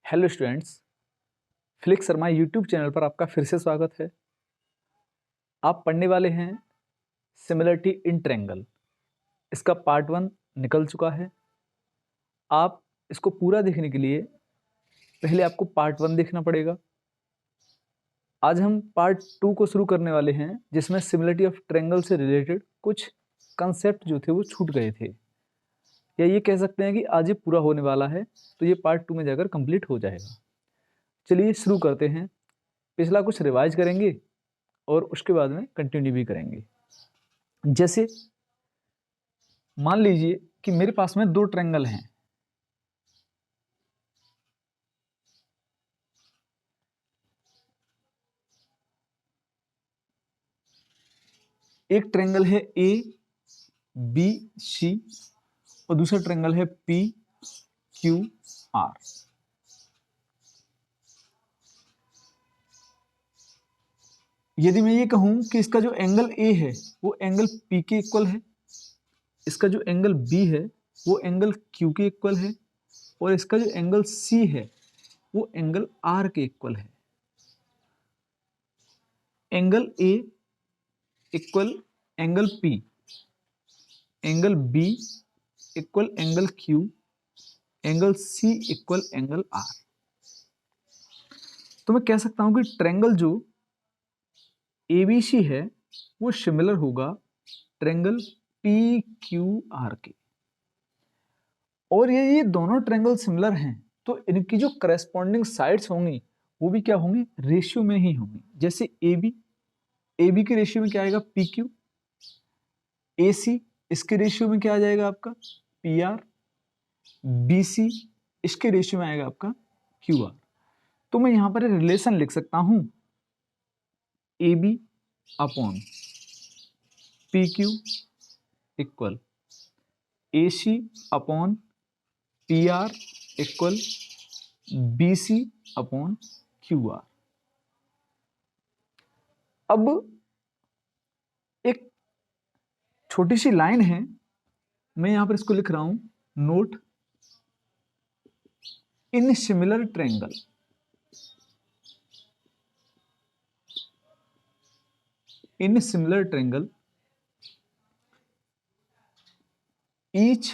Hello students, flix Sharma YouTube channel पर आपका फिर से स्वागत है। आप पढ़ने वाले हैं सिमिलरिटी इन ट्रायंगल। इसका पार्ट 1 निकल चुका है। आप इसको पूरा देखने के लिए पहले आपको पार्ट 1 देखना पड़ेगा। आज हम पार्ट 2 को शुरू करने वाले हैं, जिसमें सिमिलरिटी ऑफ ट्रायंगल से रिलेटेड कुछ कंसेप्ट जो थे वो छूट गए थे, या ये कह सकते हैं कि आज ये पूरा होने वाला है, तो ये पार्ट 2 में जाकर कंप्लीट हो जाएगा। चलिए शुरू करते हैं। पिछला कुछ रिवाइज करेंगे और उसके बाद में कंटिन्यू भी करेंगे। जैसे मान लीजिए कि मेरे पास में दो ट्रायंगल हैं। एक ट्रायंगल है ए बी सी और दूसरा ट्रायंगल है पी क्यू आर। यदि मैं ये कहूं कि इसका जो एंगल ए है वो एंगल पी के इक्वल है, इसका जो एंगल बी है वो एंगल क्यू के इक्वल है, और इसका जो एंगल सी है वो एंगल आर के इक्वल है। Angle A equal angle P, angle B equal angle Q, angle C equal angle R. तो मैं कह सकता हूं कि ट्रायंगल जो एबीसी है वो सिमिलर होगा ट्रायंगल पी क्यू आर के। और ये दोनों ट्रायंगल सिमिलर हैं, तो इनकी जो करस्पॉन्डिंग साइड्स होंगी वो भी क्या होंगी, रेशियो में ही होंगी। जैसे ए बी के रेशियो में क्या आएगा, पी क्यू। ए सी इसके रेशियो में क्या आ जाएगा आपका, पी आर। बी सी इसके रेशियो में आएगा आपका क्यू आर। तो मैं यहां पर रिलेशन लिख सकता हूं, A B upon P Q equal A C upon P R equal B C upon Q R. अब एक छोटी सी लाइन है, मैं यहां पर इसको लिख रहा हूं, note in similar triangle. In similar triangle each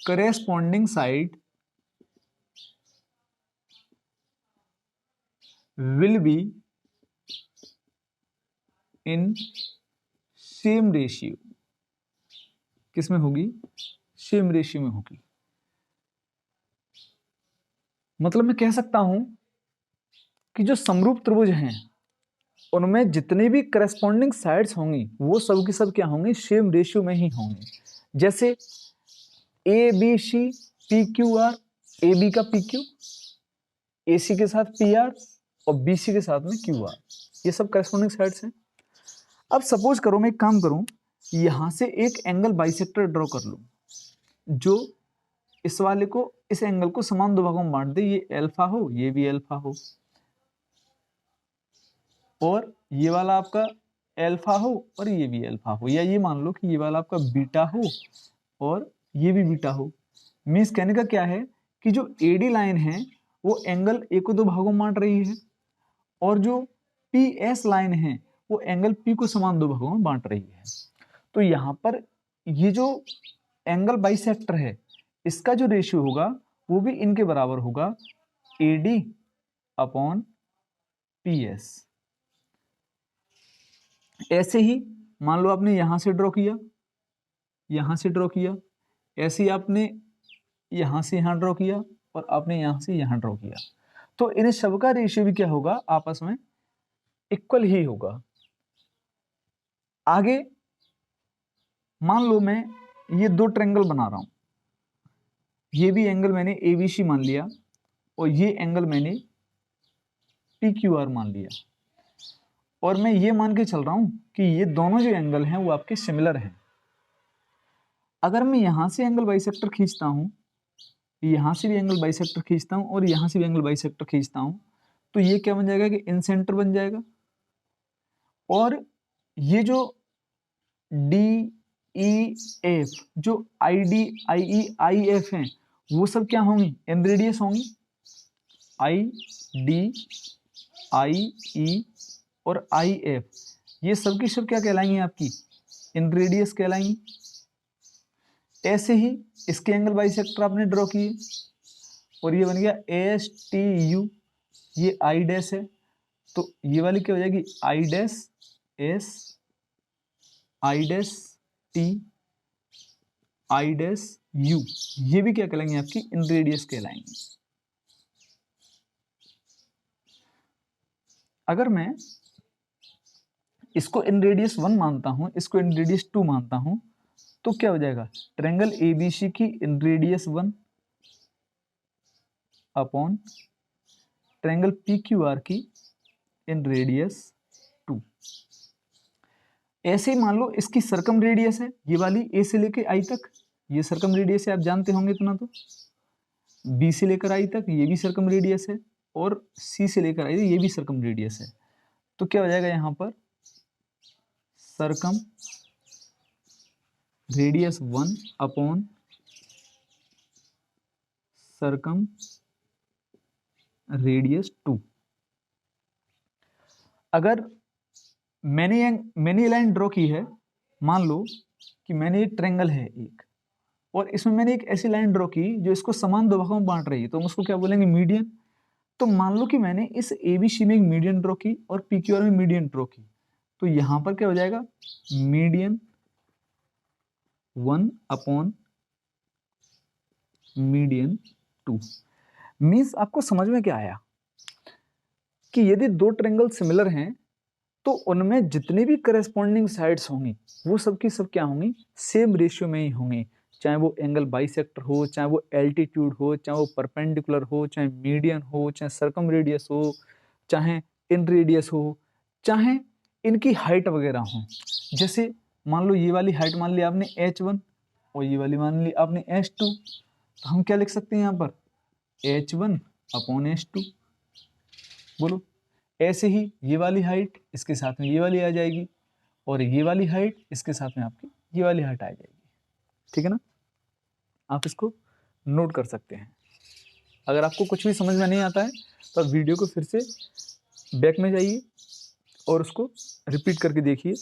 corresponding side will be in same ratio। किसमें होगी, सेम रेशियो में होगी। मतलब मैं कह सकता हूं कि जो समरूप त्रिभुज हैं उनमें जितने भी करस्पॉन्डिंग साइड्स होंगी वो सब की सब क्या होंगी, सेम रेशियो में ही होंगी। जैसे A B C P Q R, A B का पी क्यू, ए सी के साथ पी आर और बी सी के साथ में क्यू आर, ये सब करस्पॉन्डिंग साइड्स हैं। अब सपोज करो मैं एक काम करूं, यहां से एक एंगल बाइसेक्टर ड्रॉ कर लूं जो इस वाले को, इस एंगल को समान दो भागों में बांट दे। ये अल्फा हो, ये भी अल्फा हो, और ये वाला आपका अल्फा हो और ये भी अल्फा हो, या ये मान लो कि ये वाला आपका बीटा हो और ये भी बीटा हो। मीन्स कहने का क्या है कि जो एडी लाइन है वो एंगल ए को दो भागों में बांट रही है, और जो पी एस लाइन है वो एंगल पी को समान दो भागों में बांट रही है। तो यहाँ पर ये जो एंगल बाइसेक्टर है इसका जो रेशियो होगा वो भी इनके बराबर होगा, A D upon P S. ऐसे ही मान लो आपने यहां से ड्रॉ किया, यहां से ड्रॉ किया, ऐसे ही आपने यहां से यहां ड्रॉ किया, और आपने यहां से यहां ड्रॉ किया, तो इन सबका रेशियो भी क्या होगा, आपस में इक्वल ही होगा। आगे मान लो मैं ये दो ट्रायंगल बना रहा हूं, ये भी एंगल मैंने एबीसी मान लिया और ये एंगल मैंने पी क्यू आर मान लिया, और मैं ये मान के चल रहा हूं कि ये दोनों जो एंगल हैं वो आपके सिमिलर हैं। अगर मैं यहां से एंगल बाइसेक्टर खींचता हूं, यहां से भी एंगल बाइसेक्टर खींचता हूं और यहां से भी एंगल बाइसेक्टर खींचता हूं, तो ये क्या बन जाएगा कि इन सेंटर बन जाएगा। और ये जो डी ई एफ, जो I D I E I F हैं, वो सब क्या होंगी, इन रेडियस होंगी। आई डी, आई ई और आई एफ, ये सब की सब क्या कहलाएंगी आपकी, इन रेडियस कहलाएंगी। ऐसे ही इसके एंगल बाइसेक्टर आपने ड्रॉ किए और ये बन गया एस टी यू, ये आई डैश है, तो ये वाली क्या हो जाएगी, I dash S, I dash T, I dash you, ये भी क्या कहलाएंगे आपकी, इन रेडियस कहलाएंगे। अगर मैं इसको इन रेडियस 1 मानता हूं, इसको इन रेडियस 2 मानता हूं, तो क्या हो जाएगा, ट्रायंगल एबीसी की इन रेडियस 1 अपॉन ट्रायंगल पीक्यूआर की इन रेडियस 2। ऐसे ही मान लो इसकी सरकम रेडियस है, ये वाली ए से लेके आई तक, ये सरकम रेडियस है, आप जानते होंगे इतना तो। बी से लेकर आई तक ये भी सरकम रेडियस है, और सी से लेकर आई ये भी सरकम रेडियस है। तो क्या हो जाएगा यहां पर, सरकम रेडियस 1 अपॉन सरकम रेडियस 2। अगर मैंने लाइन ड्रॉ की है, मान लो कि मैंने एक ट्रायंगल है एक, और इसमें मैंने एक ऐसी लाइन ड्रॉ की जो इसको समान दो भागों में बांट रही है, तो हम उसको क्या बोलेंगे, मीडियन। तो मान लो कि मैंने इस एबीसी में एक मीडियन ड्रॉ की और पीक्यूआर में मीडियन ड्रॉ की, तो यहां पर क्या हो जाएगा, मीडियन 1 अपॉन मीडियन 2। मीन्स आपको समझ में क्या आया कि यदि दो ट्रायंगल सिमिलर हैं तो उनमें जितनी भी करस्पॉन्डिंग साइड्स होंगी वो सब की सब क्या होंगी, सेम रेशियो में ही होंगी। चाहे वो एंगल बाइसेक्टर हो, चाहे वो एल्टीट्यूड हो, चाहे वो परपेंडिकुलर हो, चाहे मीडियन हो, चाहे सरकम रेडियस हो, चाहे इन रेडियस हो, चाहे इनकी हाइट वगैरह हो। जैसे मान लो ये वाली हाइट मान ली आपने h1 और ये वाली मान ली आपने h2, तो हम क्या लिख सकते हैं यहाँ पर, h1 अपॉन h2। बोलो, ऐसे ही ये वाली हाइट इसके साथ में ये वाली आ जाएगी, और ये वाली हाइट इसके साथ में आपकी ये वाली हाइट आ जाएगी। ठीक है ना, आप इसको नोट कर सकते हैं। अगर आपको कुछ भी समझ में नहीं आता है तो आप वीडियो को फिर से बैक में जाइए और उसको रिपीट करके देखिए,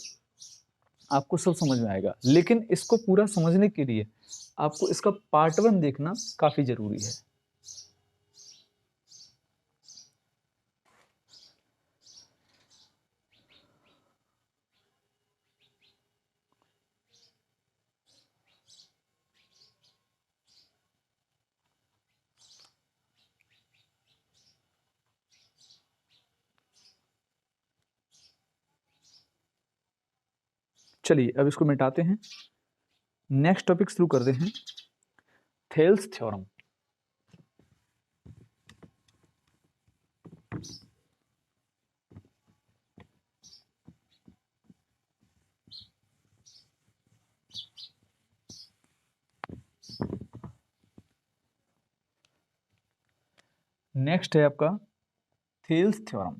आपको सब समझ में आएगा। लेकिन इसको पूरा समझने के लिए आपको इसका पार्ट 1 देखना काफी जरूरी है। चलिए अब इसको मिटाते हैं, नेक्स्ट टॉपिक शुरू करते हैं, थेल्स थ्योरम। नेक्स्ट है आपका थेल्स थ्योरम।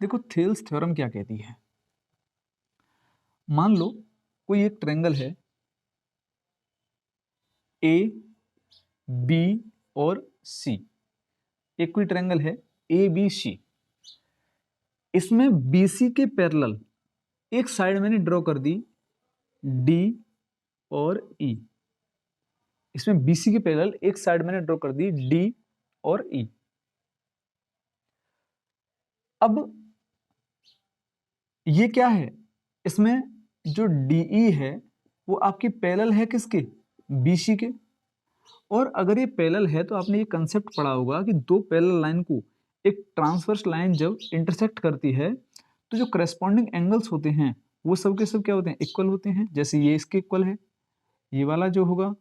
देखो थेल्स थ्योरम क्या कहती है, मान लो कोई एक ट्रायंगल है ए बी और सी, एक कोई ट्रायंगल है ए बी सी, इसमें बीसी के पैरेलल एक साइड मैंने ड्रॉ कर दी डी और ई, इसमें बीसी के पैरेलल एक साइड मैंने ड्रॉ कर दी डी और ई। अब ये क्या है, इसमें जो डीई है वो आपकी पैरेलल है किसके, बीसी के। और अगर ये पैरेलल है तो आपने ये कंसेप्ट पढ़ा होगा कि दो पैरेलल लाइन को एक ट्रांसवर्स लाइन जब इंटरसेक्ट करती है तो जो करस्पॉन्डिंग एंगल्स होते हैं वो सब के सब क्या होते हैं, इक्वल होते हैं। जैसे ये इसके इक्वल है, ये वाला जो होगा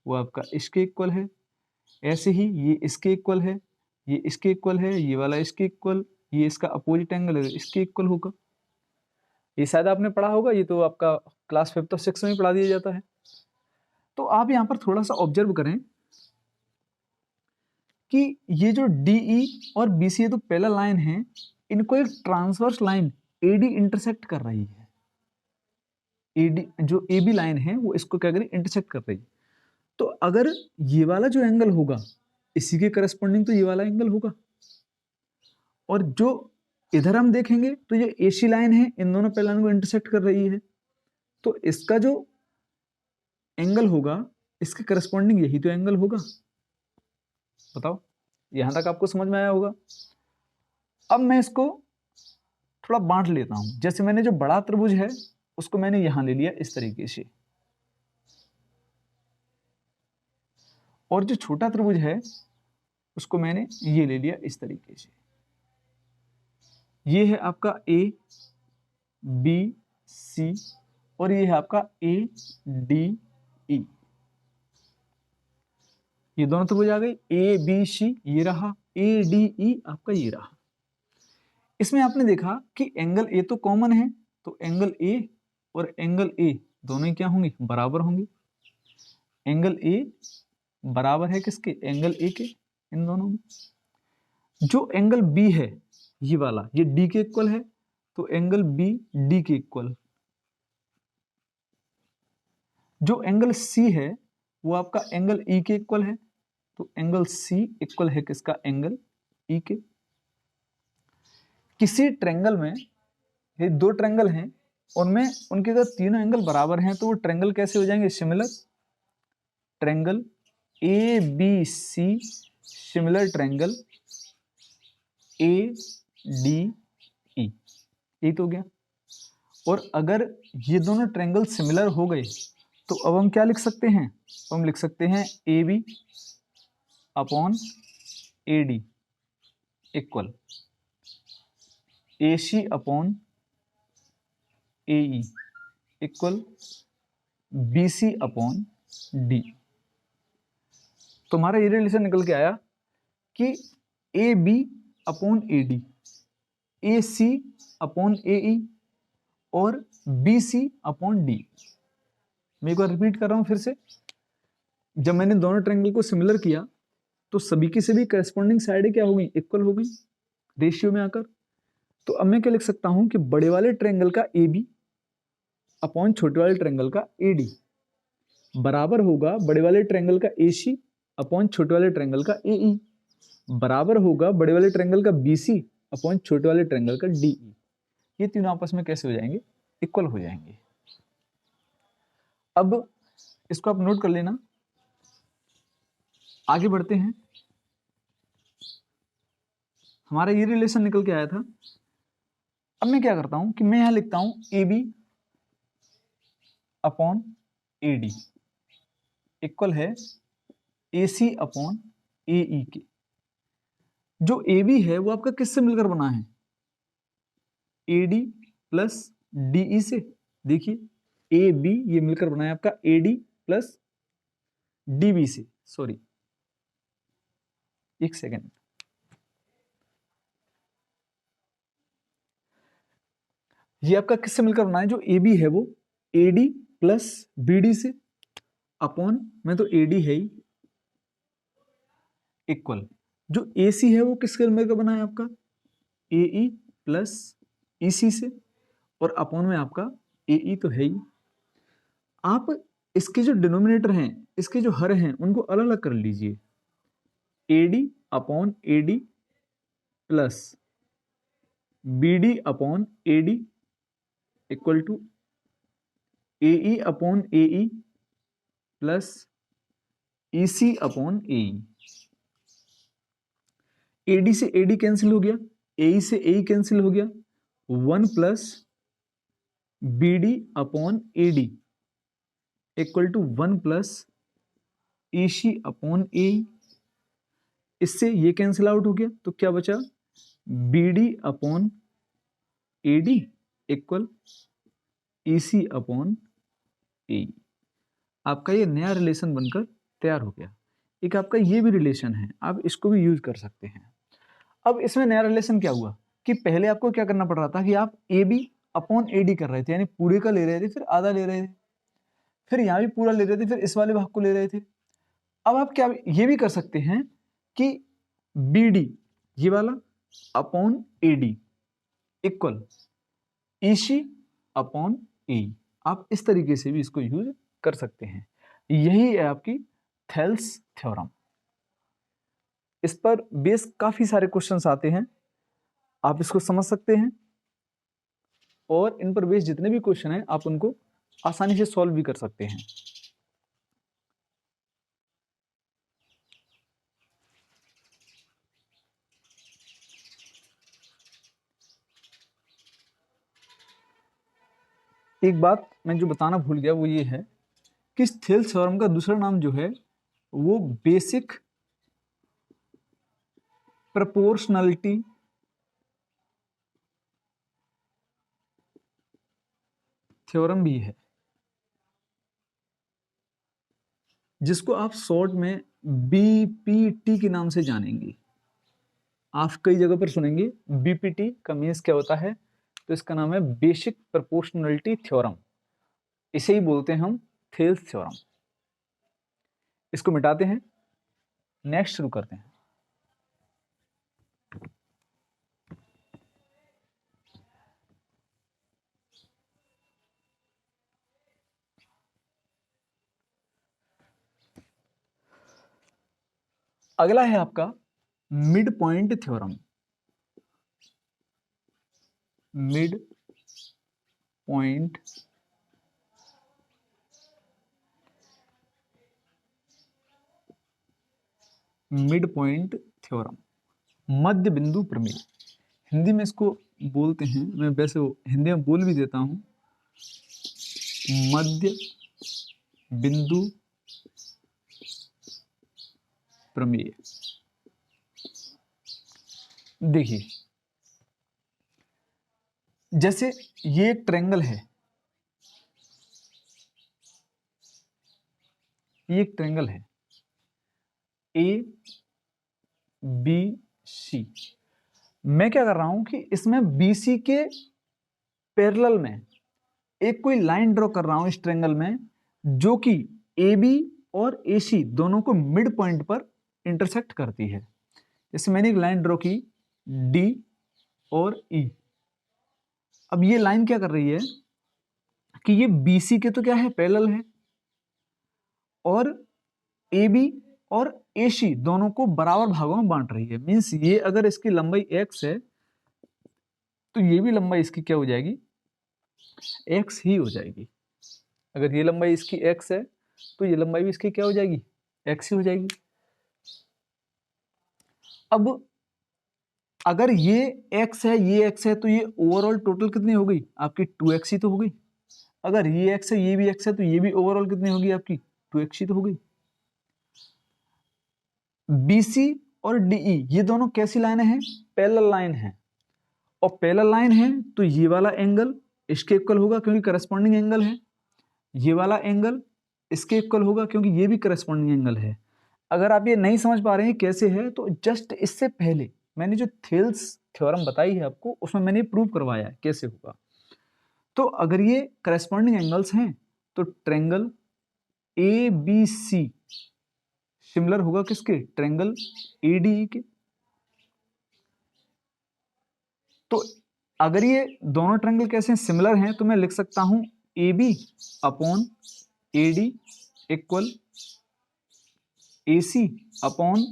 वो आपका इसके इक्वल है, ऐसे ही ये इसके इक्वल है, ये इसके इक्वल है, ये वाला इसके इक्वल, ये इसका अपोजिट एंगल है इसके इक्वल होगा। ये शायद आपने पढ़ा होगा, ये तो आपका क्लास 5th और 6th में पढ़ा दिया जाता है। तो आप यहाँ पर थोड़ा सा ऑब्जर्व करें कि ये जो डीई और बीसी तो पैरेलल लाइन है, इनको एक ट्रांसवर्स लाइन एडी इंटरसेक्ट कर रही है। AD जो AB लाइन है वो इसको क्या करें, इंटरसेक्ट कर रही है। तो अगर ये वाला जो एंगल होगा इसी के करस्पॉन्डिंग तो ये वाला एंगल होगा, और जो इधर हम देखेंगे तो ये AC लाइन है, इन दोनों पे लाइन को इंटरसेक्ट कर रही है, तो इसका जो एंगल होगा इसके करस्पॉन्डिंग यही तो एंगल होगा। बताओ, यहां तक आपको समझ में आया होगा। अब मैं इसको थोड़ा बांट लेता हूं। जैसे मैंने जो बड़ा त्रिभुज है उसको मैंने यहां ले लिया इस तरीके से, और जो छोटा त्रिभुज है उसको मैंने ये ले लिया इस तरीके से। ये है आपका A B C और ये है आपका A D E। ये दोनों त्रिभुज आ गए, A B C ये रहा, A D E आपका ये रहा। इसमें आपने देखा कि एंगल A तो कॉमन है, तो एंगल A और एंगल A दोनों ही क्या होंगे, बराबर होंगे। एंगल A बराबर है किसके, एंगल A के, इन दोनों में। जो एंगल B है ये वाला, ये D के इक्वल है, तो एंगल B D के इक्वल। जो एंगल C है वो आपका एंगल E के इक्वल है, तो एंगल C इक्वल है किसका, एंगल E के। किसी ट्रायंगल में, ये दो ट्रायंगल हैं, उनमें उनके अगर तीनों एंगल बराबर हैं तो वो ट्रायंगल कैसे हो जाएंगे, similar. Triangle ABC similar triangle ADE, यही तो हो गया। और अगर ये दोनों ट्रायंगल सिमिलर हो गए तो अब हम क्या लिख सकते हैं, तो हम लिख सकते हैं AB upon AD equal AC upon AE equal BC upon D। तो हमारा ये रिलेशन निकल के आया कि AB upon AD, AC upon AE और BC अपॉन D। मैं एक बार रिपीट कर रहा हूं फिर से। जब मैंने दोनों ट्रायंगल को सिमिलर किया तो सभी की सभी करस्पॉन्डिंग साइडें क्या हो गई, इक्वल हो गई रेशियो में आकर। तो अब मैं क्या लिख सकता हूं कि बड़े वाले ट्रायंगल का AB अपॉन छोटे वाले ट्रायंगल का AD बराबर होगा बड़े वाले ट्रायंगल का AC अपॉन छोटे वाले ट्रायंगल का AE बराबर होगा बड़े वाले ट्रायंगल का BC अपॉन छोटे वाले ट्रायंगल का DE। ये तीनों आपस में कैसे हो जाएंगे, इक्वल हो जाएंगे। अब इसको आप नोट कर लेना। आगे बढ़ते हैं। हमारा ये रिलेशन निकल के आया था। अब मैं क्या करता हूं कि मैं यहां लिखता हूं AB अपॉन AD इक्वल है AC अपॉन AE के। जो AB है वो आपका किससे मिलकर बना है, AD प्लस DE से। देखिए AB ये मिलकर बना है आपका AD प्लस DB से। सॉरी, एक सेकेंड। ये आपका किससे मिलकर बना है, जो AB है वो AD प्लस BD से अपॉन में तो AD है ही इक्वल जो AC है वो किसके मिलकर बना है आपका AE प्लस EC से, और अपॉन में आपका AE तो है ही। आप इसके जो डिनोमिनेटर हैं, इसके जो हर हैं उनको अलग अलग कर लीजिए। AD upon AD plus BD upon AD equal to AE upon AE plus EC upon AE। AD से AD कैंसिल हो गया, AE से AE कैंसिल हो गया, 1 plus BD upon AD equal to 1 plus EC upon AE। इससे ये cancel out हो गया तो क्या बचा, BD upon AD equal EC upon AE। आपका ये नया रिलेशन बनकर तैयार हो गया। एक आपका ये भी रिलेशन है, आप इसको भी यूज कर सकते हैं। अब इसमें नया रिलेशन क्या हुआ कि पहले आपको क्या करना पड़ रहा था कि आप AB अपॉन AD कर रहे थे, यानी पूरे का ले रहे थे, फिर आधा ले रहे थे, फिर यहां भी पूरा ले रहे थे, फिर इस वाले भाग को ले रहे थे। अब आप क्या ये भी कर सकते हैं कि BD ये वाला upon AD equal EC upon AE। आप इस तरीके से भी इसको यूज कर सकते हैं। यही है आपकी थेल्स थ्योरम। इस पर बेस काफी सारे क्वेश्चंस आते हैं, आप इसको समझ सकते हैं और इन पर बेस जितने भी क्वेश्चन हैं आप उनको आसानी से सॉल्व भी कर सकते हैं। एक बात मैं जो बताना भूल गया वो ये है कि इस थेल्स थ्योरम का दूसरा नाम जो है वो बेसिक प्रोपोर्शनलिटी थ्योरम भी है, जिसको आप शॉर्ट में बीपीटी के नाम से जानेंगे। आप कई जगह पर सुनेंगे बीपीटी का मीन्स क्या होता है, तो इसका नाम है बेसिक प्रोपोर्शनलिटी थ्योरम। इसे ही बोलते हैं हम थेल्स थ्योरम। इसको मिटाते हैं, नेक्स्ट शुरू करते हैं। अगला है आपका mid point theorem. Mid point theorem, मध्य बिंदु प्रमेय। हिंदी में इसको बोलते हैं, मैं वैसे हिंदी में बोल भी देता हूं, मध्य बिंदु प्रमेय। देखिए, जैसे ये एक ट्रायंगल है, ये एक ट्रायंगल है ए बी सी। मैं क्या कर रहा हूं कि इसमें बीसी के पैरेलल में एक कोई लाइन ड्रॉ कर रहा हूं इस ट्रायंगल में, जो कि ए बी और ए सी दोनों को मिड पॉइंट पर इंटरसेक्ट करती है। जैसे मैंने एक लाइन ड्रॉ की डी और ई। अब ये लाइन क्या कर रही है कि ये बीसी के तो क्या है, पैरेलल है, और ए बी और एसी दोनों को बराबर भागों में बांट रही है। मींस ये अगर इसकी लंबाई x है तो ये भी लंबाई इसकी क्या हो जाएगी, x ही हो जाएगी। अगर ये लंबाई इसकी x है तो ये लंबाई भी इसकी क्या हो जाएगी, x ही हो जाएगी। अब अगर ये x है, ये x है, तो ये ओवरऑल टोटल कितनी हो गई आपकी, 2x ही तो हो गई। अगर ये x है, ये भी x है, तो ये भी ओवरऑल कितनी होगी आपकी, 2x ही तो हो गई। BC और DE ये दोनों कैसी लाइनें हैं, पैरेलल लाइन है, और पैरेलल लाइन है तो ये वाला एंगल इसके इक्वल होगा क्योंकि करस्पॉन्डिंग एंगल है, ये वाला एंगल इसके इक्वल होगा क्योंकि ये भी करस्पॉन्डिंग एंगल है। अगर आप ये नहीं समझ पा रहे हैं कैसे है, तो जस्ट इससे पहले मैंने जो थेल्स थ्योरम बताई है आपको, उसमें मैंने प्रूव करवाया है कैसे होगा। तो अगर ये करस्पॉन्डिंग एंगल्स हैं तो ट्रायंगल ABC सिमिलर होगा किसके, ट्रायंगल ADE के। तो अगर ये दोनों ट्रायंगल कैसे सिमिलर हैं तो मैं लिख सकता हूं AB upon AD equal AC upon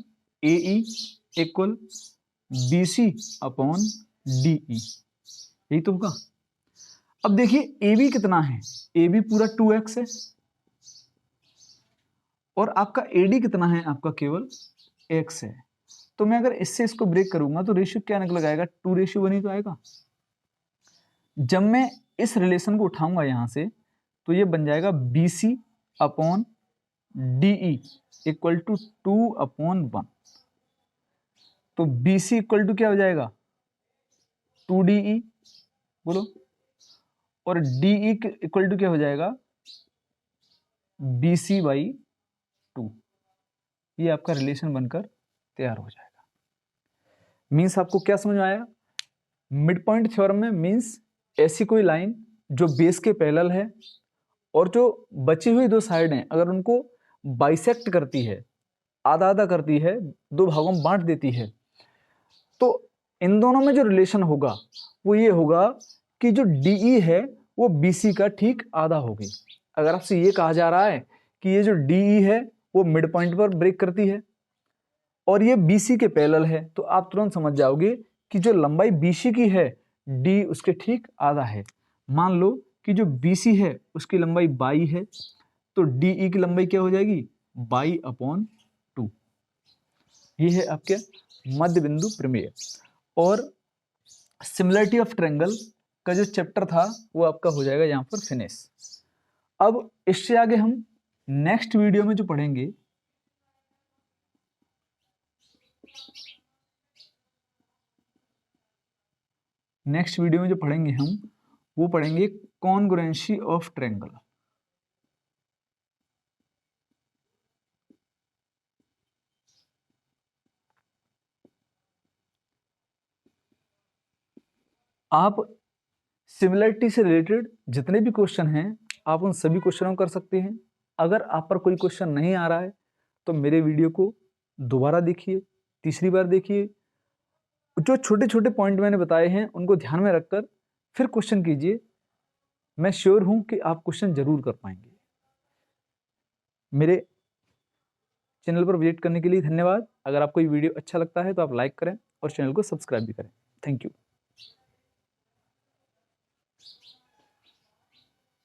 AE equal BC upon DE। यही तो होगा। अब देखिए AB कितना है, AB पूरा 2x है, और आपका AD कितना है, आपका केवल x है। तो मैं अगर इससे इसको ब्रेक करूंगा तो रेशियो क्या निकल आएगा, 2:1 ही तो आएगा। जब मैं इस रिलेशन को उठाऊंगा यहां से तो ये बन जाएगा BC upon DE equal to 2/1। तो BC इक्वल टू क्या हो जाएगा, 2DE बोलो, और DE इक्वल टू क्या हो जाएगा, BC/2। ये आपका रिलेशन बनकर तैयार हो जाएगा। मीन्स आपको क्या समझ में आया, मिड पॉइंट थ्योरम में मीन्स ऐसी कोई लाइन जो बेस के पैरेलल है और जो बची हुई दो साइड हैं अगर उनको बाइसेक्ट करती है, आधा आधा करती है, दो भागों में बांट देती है, तो इन दोनों में जो रिलेशन होगा वो ये होगा कि जो DE है वो BC का ठीक आधा होगी। अगर आपसे ये कहा जा रहा है कि ये जो DE है वो मिड पॉइंट पर ब्रेक करती है और ये BC के पैरेलल है, तो आप तुरंत समझ जाओगे कि जो लंबाई BC की है D उसके ठीक आधा है। मान लो कि जो BC है उसकी लंबाई 22 है, तो DE की लंबाई क्या हो जाएगी 22/2। ये है आपके मध्य बिंदु प्रमेय। और सिमिलरिटी ऑफ ट्रायंगल का जो चैप्टर था वो आपका हो जाएगा यहाँ पर फिनिश। अब इससे आगे हम नेक्स्ट वीडियो में जो पढ़ेंगे, हम वो पढ़ेंगे कॉन्ग्रुएंसी ऑफ ट्रायंगल। आप सिमिलरिटी से रिलेटेड जितने भी क्वेश्चन हैं आप उन सभी क्वेश्चनों को कर सकते हैं। अगर आप पर कोई क्वेश्चन नहीं आ रहा है तो मेरे वीडियो को दोबारा देखिए, तीसरी बार देखिए, जो छोटे छोटे पॉइंट मैंने बताए हैं उनको ध्यान में रखकर फिर क्वेश्चन कीजिए। मैं श्योर हूं कि आप क्वेश्चन जरूर कर पाएंगे। मेरे चैनल पर विजिट करने के लिए धन्यवाद। अगर आपको ये वीडियो अच्छा लगता है तो आप लाइक करें और चैनल को सब्सक्राइब भी करें। Thank you.